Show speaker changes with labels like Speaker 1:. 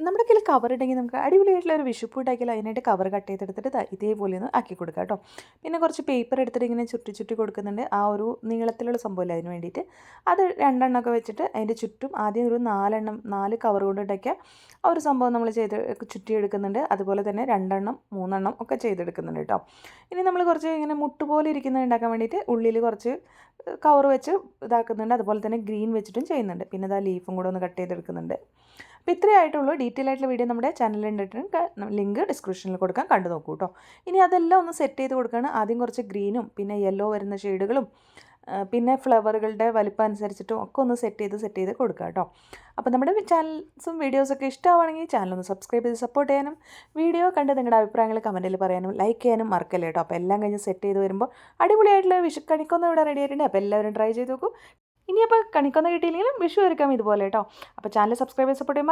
Speaker 1: നമ്മുടെ കയ്യിൽ കവർ ഉണ്ടെങ്കിൽ നമുക്ക് അടിപൊളിയായിട്ടുള്ള ഒരു വിഷുപ്പൂ ഉണ്ടാക്കിയാൽ അതിനായിട്ട് കവർ കട്ട് ചെയ്തെടുത്തിട്ട് ഇതേപോലെ ഒന്ന് ആക്കി കൊടുക്കുക കേട്ടോ. പിന്നെ കുറച്ച് പേപ്പർ എടുത്തിട്ട് ഇങ്ങനെ ചുറ്റി ചുറ്റി കൊടുക്കുന്നുണ്ട്. ആ ഒരു നീളത്തിലുള്ള സംഭവമില്ല അതിന് വേണ്ടിയിട്ട് അത് രണ്ടെണ്ണമൊക്കെ വെച്ചിട്ട് അതിൻ്റെ ചുറ്റും ആദ്യം ഒരു 4 കവർ കൊണ്ട് ഉണ്ടാക്കിയ ആ ഒരു സംഭവം നമ്മൾ ചുറ്റിയെടുക്കുന്നുണ്ട്. അതുപോലെ തന്നെ 2 3 ഒക്കെ ചെയ്തെടുക്കുന്നുണ്ട് കേട്ടോ. ഇനി നമ്മൾ കുറച്ച് ഇങ്ങനെ മുട്ടുപോലെ ഇരിക്കുന്നത് ഉണ്ടാക്കാൻ വേണ്ടിയിട്ട് ഉള്ളിൽ കുറച്ച് കവർ വെച്ച് ഇതാക്കുന്നുണ്ട്. അതുപോലെ തന്നെ ഗ്രീൻ വെച്ചിട്ടും ചെയ്യുന്നുണ്ട്. പിന്നെ ഇതാ ലീഫും കൂടെ ഒന്ന് കട്ട് ചെയ്തെടുക്കുന്നുണ്ട്. അപ്പോൾ ഇത്രയേ ആയിട്ടുള്ളൂ. ഡീറ്റെയിൽ ആയിട്ടുള്ള വീഡിയോ നമ്മുടെ ചാനലിൽ ഇട്ടിട്ട് ലിങ്ക് ഡിസ്ക്രിപ്ഷനിൽ കൊടുക്കാം, കണ്ടു നോക്കൂ കേട്ടോ. ഇനി അതെല്ലാം ഒന്ന് സെറ്റ് ചെയ്ത് കൊടുക്കുകയാണ്. ആദ്യം കുറച്ച് ഗ്രീനും പിന്നെ യെല്ലോ വരുന്ന ഷെയ്ഡുകളും പിന്നെ ഫ്ലവറുകളുടെ വലിപ്പം അനുസരിച്ചിട്ടും ഒക്കെ ഒന്ന് സെറ്റ് ചെയ്ത് കൊടുക്കുക കേട്ടോ. അപ്പോൾ നമ്മുടെ ചാനൽസും വീഡിയോസൊക്കെ ഇഷ്ടമാണെങ്കിൽ ചാനലൊന്ന് സബ്സ്ക്രൈബ് ചെയ്ത് സപ്പോർട്ട് ചെയ്യാനും വീഡിയോ കണ്ട് നിങ്ങളുടെ അഭിപ്രായങ്ങൾ കമൻറ്റിൽ പറയാനും ലൈക്ക് ചെയ്യാനും മറക്കല്ലേ കേട്ടോ. അപ്പോൾ എല്ലാം കഴിഞ്ഞ് സെറ്റ് ചെയ്ത് വരുമ്പോൾ അടിപൊളിയായിട്ടുള്ള വിഷു കണിക്കൊന്ന ഇവിടെ റെഡി ആയിട്ടുണ്ട്. അപ്പോൾ എല്ലാവരും ട്രൈ ചെയ്ത് നോക്കൂ. ഇനിയപ്പോൾ കണിക്കൊന്ന കിട്ടിയില്ലെങ്കിലും വിഷു ഒരുക്കാം ഇതുപോലെ കേട്ടോ. അപ്പോൾ ചാനൽ സബ്സ്ക്രൈബ് ചെയ്ത് സപ്പോർട്ട് ചെയ്യാൻ